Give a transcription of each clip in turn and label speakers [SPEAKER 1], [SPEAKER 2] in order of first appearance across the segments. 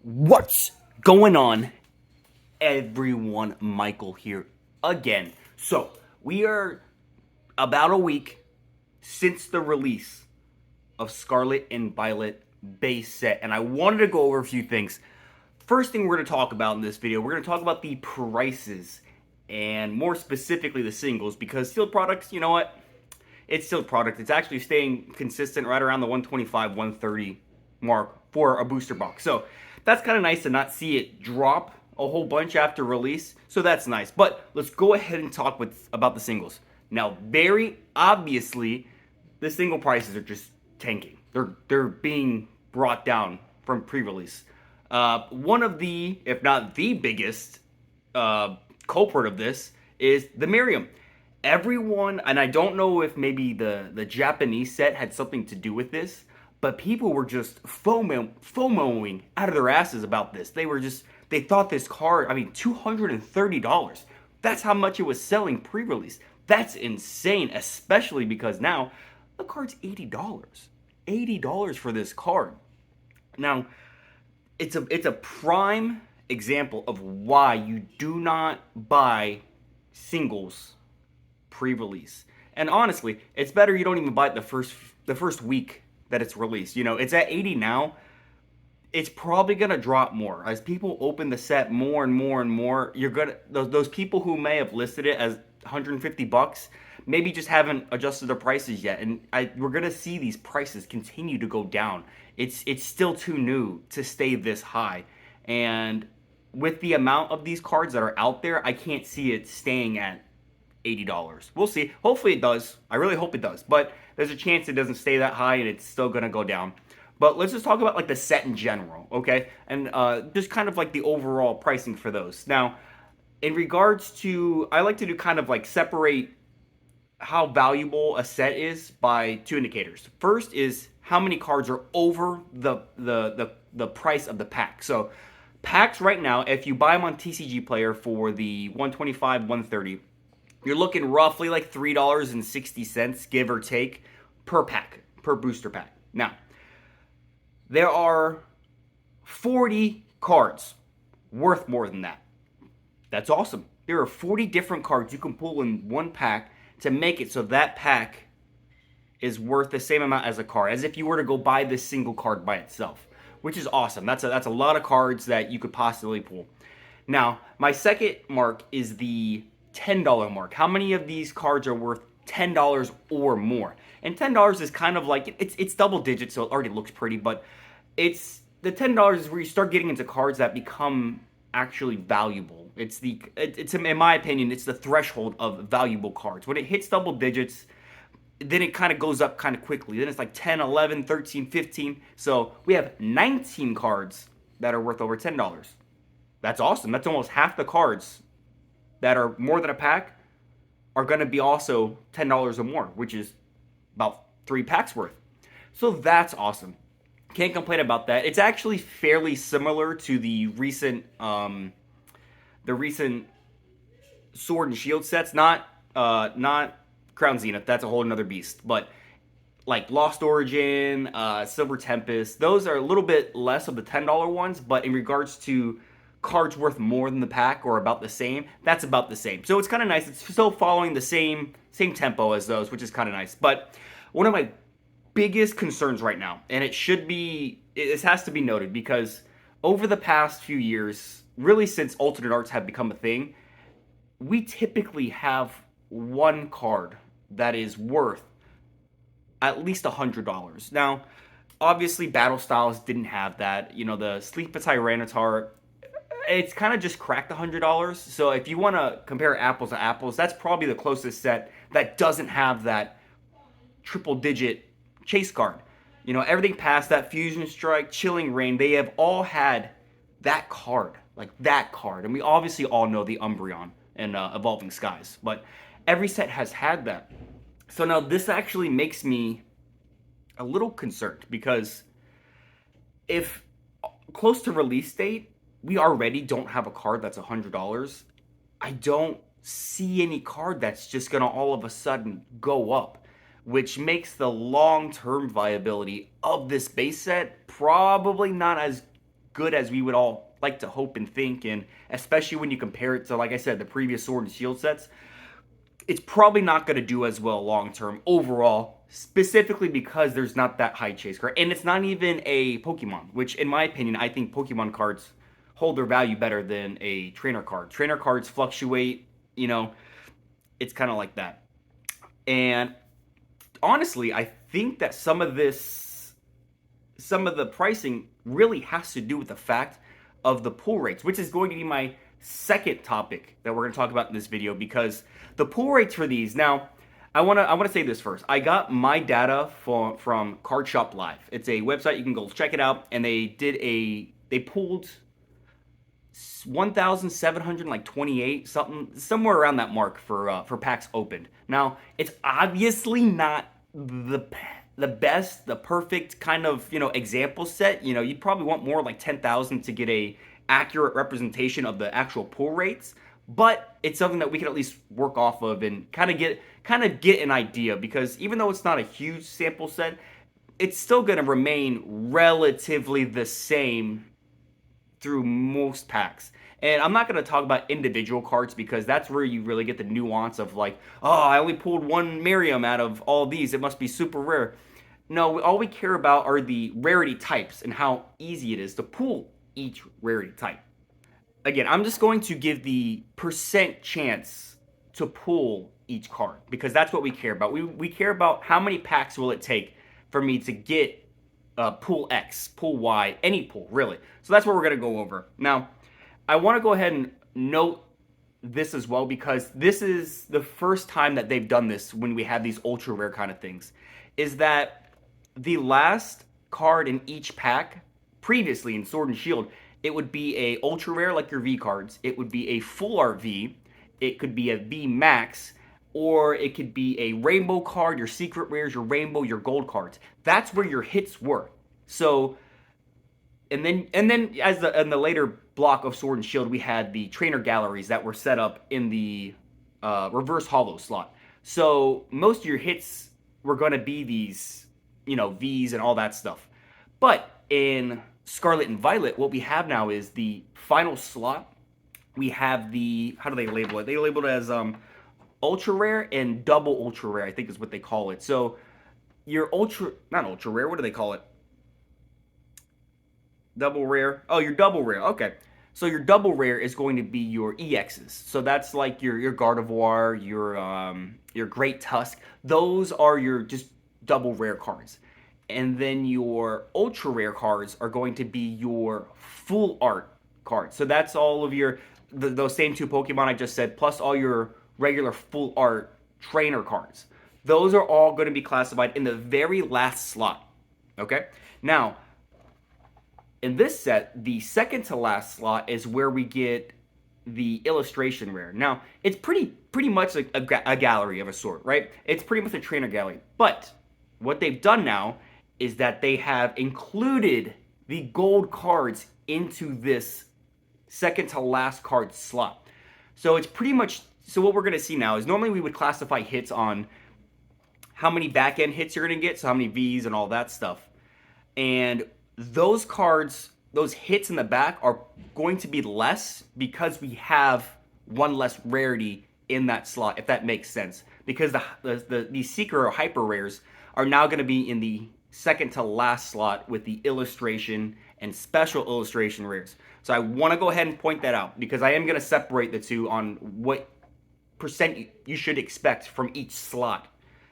[SPEAKER 1] What's going on, everyone? Michael here again. So, we are about a week since the release of Scarlet and Violet base set, and I wanted to go over a few things. First thing we're going to talk about in this video, we're going to talk about the prices, and more specifically the singles, because sealed products, you know what? It's still product. It's actually staying consistent right around the 125, 130 mark for a booster box. So that's kind of nice to not see it drop a whole bunch after release. So that's nice. But let's go ahead and talk about the singles. Now, very obviously, the single prices are just tanking. They're being brought down from pre-release. One of the, if not the biggest culprit of this is the Miriam. Everyone, and I don't know if maybe the Japanese set had something to do with this, but people were just FOMOing out of their asses about this. They thought this card, I mean, $230. That's how much it was selling pre-release. That's insane, especially because now the card's $80. $80 for this card. Now, it's a prime example of why you do not buy singles pre-release. And honestly, it's better you don't even buy it the first week that it's released. You know, it's at 80 now. It's probably gonna drop more as people open the set more and more and more. You're gonna those people who may have listed it as 150 bucks maybe just haven't adjusted their prices yet, and we're gonna see these prices continue to go down. It's still too new to stay this high, and with the amount of these cards that are out there, I can't see it staying at $80. We'll see. Hopefully it does. I really hope it does. But there's a chance it doesn't stay that high and it's still going to go down. But let's just talk about like the set in general, okay? And just kind of like the overall pricing for those. Now, in regards to, I like to do kind of like separate how valuable a set is by two indicators. First is how many cards are over the price of the pack. So packs right now, if you buy them on TCG Player for the 125, 130, you're looking roughly like $3.60, give or take, per pack, per booster pack. Now, there are 40 cards worth more than that. That's awesome. There are 40 different cards you can pull in one pack to make it so that pack is worth the same amount as a card, as if you were to go buy this single card by itself, which is awesome. That's a lot of cards that you could possibly pull. Now, my second mark is the $10 mark. How many of these cards are worth $10 or more? And $10 is kind of like, it's double digits, so it already looks pretty, but it's the $10 is where you start getting into cards that become actually valuable. It's in my opinion, it's the threshold of valuable cards. When it hits double digits, then it kind of goes up kind of quickly. Then it's like 10, 11, 13, 15. So we have 19 cards that are worth over $10. That's awesome. That's almost half the cards that are more than a pack are going to be also $10 or more, which is about 3 packs worth. So that's awesome. Can't complain about that. It's actually fairly similar to the recent Sword and Shield sets. Not Crown Zenith. That's a whole another beast. But like Lost Origin, Silver Tempest, those are a little bit less of the $10 ones. But in regards to cards worth more than the pack or about the same, that's about the same. So it's kind of nice. It's still following the same tempo as those, which is kind of nice. But one of my biggest concerns right now, and this has to be noted, because over the past few years, really since alternate arts have become a thing, we typically have one card that is worth at least $100. Now, obviously, Battle Styles didn't have that. You know, the Sleep a Tyranitar, it's kind of just cracked $100. So if you want to compare apples to apples, that's probably the closest set that doesn't have that triple-digit chase card. You know, everything past that, Fusion Strike, Chilling Reign, they have all had that card, like that card. And we obviously all know the Umbreon and Evolving Skies, but every set has had that. So now this actually makes me a little concerned, because if close to release date, we already don't have a card that's $100, I don't see any card that's just going to all of a sudden go up, which makes the long-term viability of this base set probably not as good as we would all like to hope and think, and especially when you compare it to, like I said, the previous Sword and Shield sets, it's probably not going to do as well long term overall, specifically because there's not that high chase card. And it's not even a Pokemon, which, in my opinion, I think Pokemon cards hold their value better than a trainer card. Trainer cards fluctuate, it's kind of like that. And honestly, I think that some of the pricing really has to do with the fact of the pull rates, which is going to be my second topic that we're going to talk about in this video, because the pull rates for these, now I want to say this first. I got my data from Card Shop Live. It's a website, you can go check it out, and they pulled 1,728 something, somewhere around that mark for packs opened. Now, it's obviously not the best, the perfect kind of, example set. You'd probably want more like 10,000 to get a accurate representation of the actual pull rates, but it's something that we can at least work off of and kind of get an idea, because even though it's not a huge sample set, it's still going to remain relatively the same through most packs. And I'm not going to talk about individual cards, because that's where you really get the nuance of like, oh, I only pulled one Miriam out of all these, it must be super rare. No, all we care about are the rarity types and how easy it is to pull each rarity type. Again, I'm just going to give the percent chance to pull each card, because that's what we care about. We care about how many packs will it take for me to get pull X, pull Y, any pull, really. So that's what we're going to go over. Now, I want to go ahead and note this as well, because this is the first time that they've done this when we have these ultra rare kind of things, is that the last card in each pack, previously in Sword and Shield, it would be a ultra rare like your V cards, it would be a full art V, it could be a V Max, or it could be a rainbow card, your secret rares, your rainbow, your gold cards. That's where your hits were. So, and then as in the later block of Sword and Shield, we had the trainer galleries that were set up in the reverse hollow slot. So most of your hits were going to be these, V's and all that stuff. But in Scarlet and Violet, what we have now is the final slot. We have the, how do they label it? They label it as ultra rare and double ultra rare, I think is what they call it. So your not ultra rare, what do they call it? Double rare. Oh, your double rare. Okay. So your double rare is going to be your EXs. So that's like your Gardevoir, your Great Tusk. Those are your just double rare cards. And then your ultra rare cards are going to be your full art cards. So that's all of those same two Pokemon I just said, plus all your regular full art trainer cards. Those are all going to be classified in the very last slot. Okay? Now, in this set, the second to last slot is where we get the illustration rare. Now, it's pretty much like a gallery of a sort, right? It's pretty much a trainer gallery. But what they've done now is that they have included the gold cards into this second to last card slot. So it's pretty much, so what we're going to see now is normally we would classify hits on how many back end hits you're going to get, so how many V's and all that stuff. And those cards, those hits in the back are going to be less because we have one less rarity in that slot, if that makes sense. Because the secret or hyper rares are now going to be in the second to last slot with the illustration and special illustration rares. So I want to go ahead and point that out, because I am going to separate the two on what percent you should expect from each slot.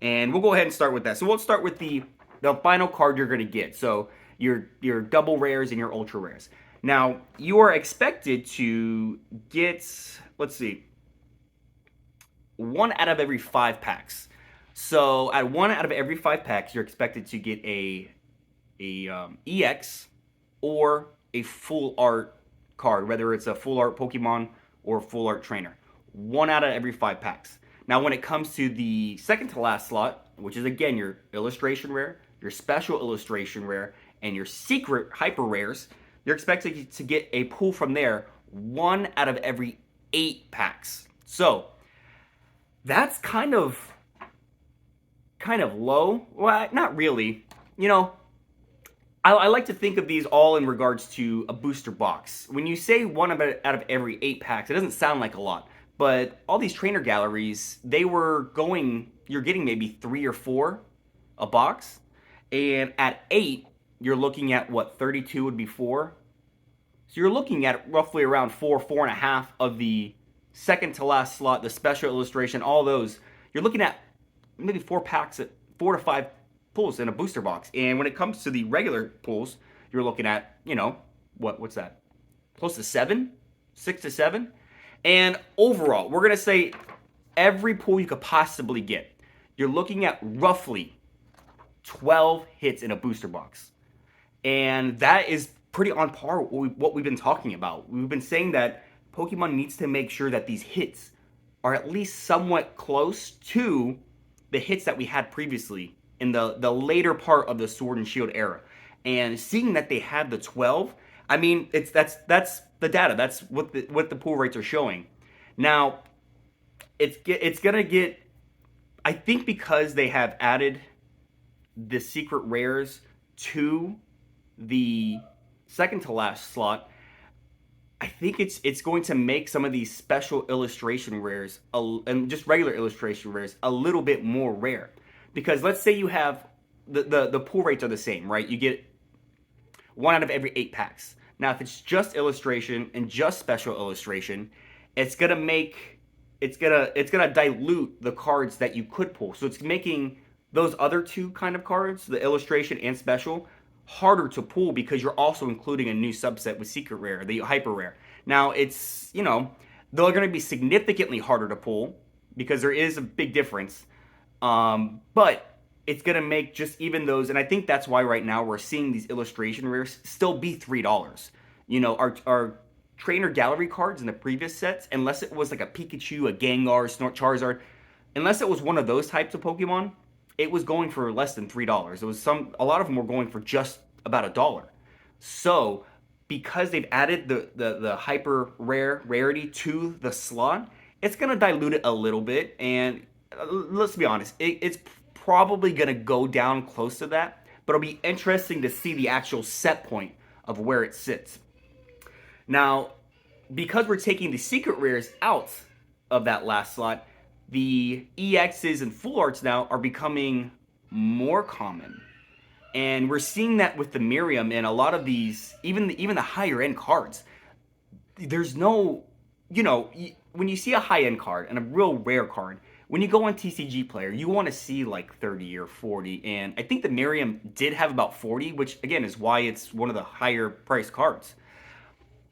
[SPEAKER 1] And we'll go ahead and start with that. So we'll start with the final card you're going to get. So your double rares and your ultra rares. Now, you are expected to get, let's see, 1 out of every 5 packs. So at 1 out of every 5 packs, you're expected to get a EX or a full art card, whether it's a full art Pokemon or full art trainer. 1 out of every 5 packs. Now, when it comes to the second to last slot, which is again your illustration rare, your special illustration rare, and your secret hyper rares, you're expected to get a pull from there 1 out of every 8 packs. So that's kind of low. Well, not really. I like to think of these all in regards to a booster box. When you say one out of every 8 packs, it doesn't sound like a lot. But all these trainer galleries, they were going, you're getting maybe 3 or 4 a box. And at 8, you're looking at what, 32 would be 4? So you're looking at roughly around 4.5 of the second to last slot, the special illustration, all those. You're looking at maybe 4 packs at 4 to 5 pulls in a booster box. And when it comes to the regular pulls, you're looking at, what's that? Close to 7, 6 to 7. And overall, we're gonna say every pull you could possibly get, you're looking at roughly 12 hits in a booster box. And that is pretty on par with what we've been talking about. We've been saying that Pokemon needs to make sure that these hits are at least somewhat close to the hits that we had previously in the later part of the Sword and Shield era. And seeing that they had the 12, I mean, that's the data. That's what the pull rates are showing. Now, it's gonna get. I think because they have added the secret rares to the second to last slot, I think it's going to make some of these special illustration rares and just regular illustration rares a little bit more rare. Because let's say you have the pull rates are the same, right? You get 1 out of every 8 packs. Now, if it's just illustration and just special illustration, it's gonna dilute the cards that you could pull. So it's making those other 2 kind of cards, the illustration and special, harder to pull because you're also including a new subset with secret rare, the hyper rare. Now it's, they're going to be significantly harder to pull because there is a big difference. But it's going to make just even those, and I think that's why right now we're seeing these illustration rares still be $3. Our trainer gallery cards in the previous sets, unless it was like a Pikachu, a Gengar, Snort, Charizard, unless it was one of those types of Pokemon, it was going for less than $3. It was a lot of them were going for just about $1. So because they've added the hyper rarity to the slot, it's gonna dilute it a little bit. And let's be honest, it's probably gonna go down close to that. But it'll be interesting to see the actual set point of where it sits. Now, because we're taking the secret rares out of that last slot, the EXs and full arts now are becoming more common. And we're seeing that with the Miriam and a lot of these, even the higher end cards. There's no, when you see a high end card and a real rare card, when you go on TCG Player, you want to see like 30 or 40. And I think the Miriam did have about 40, which again is why it's one of the higher priced cards.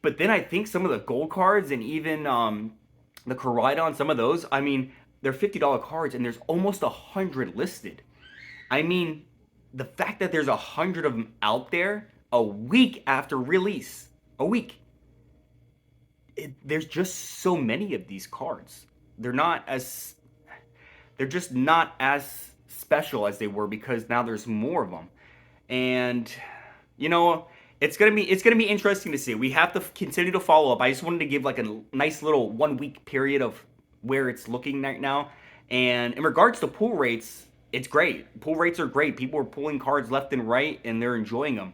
[SPEAKER 1] But then I think some of the gold cards and even the Koraidon, some of those, I mean, they're $50 cards and there's almost 100 listed. I mean, the fact that there's 100 of them out there a week after release, there's just so many of these cards. They're just not as special as they were because now there's more of them. And it's gonna be interesting to see. We have to continue to follow up. I just wanted to give like a nice little 1 week period of where it's looking right now. And in regards to pull rates, it's great. Pull rates are great. People are pulling cards left and right, and they're enjoying them.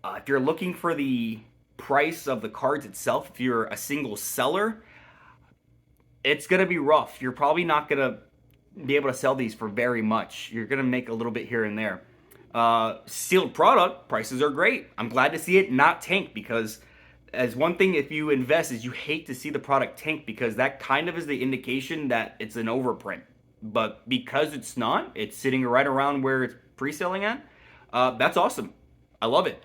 [SPEAKER 1] If you're looking for the price of the cards itself, if you're a single seller, it's gonna be rough. You're probably not gonna be able to sell these for very much. You're gonna make a little bit here and there. Sealed product prices are great. I'm glad to see it not tank because as one thing, if you invest, is you hate to see the product tank because that kind of is the indication that it's an overprint. But because it's not, it's sitting right around where it's pre-selling at. That's awesome. I love it.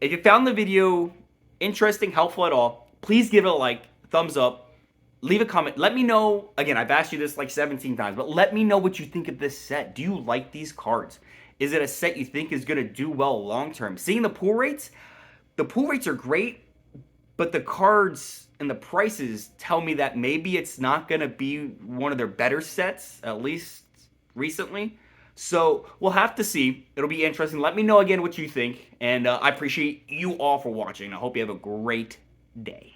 [SPEAKER 1] If you found the video interesting, helpful at all, please give it a like, thumbs up, leave a comment. Let me know. Again, I've asked you this like 17 times, but let me know what you think of this set. Do you like these cards? Is it a set you think is going to do well long term? Seeing the pull rates are great, but the cards and the prices tell me that maybe it's not going to be one of their better sets, at least recently. So we'll have to see. It'll be interesting. Let me know again what you think. And I appreciate you all for watching. I hope you have a great day.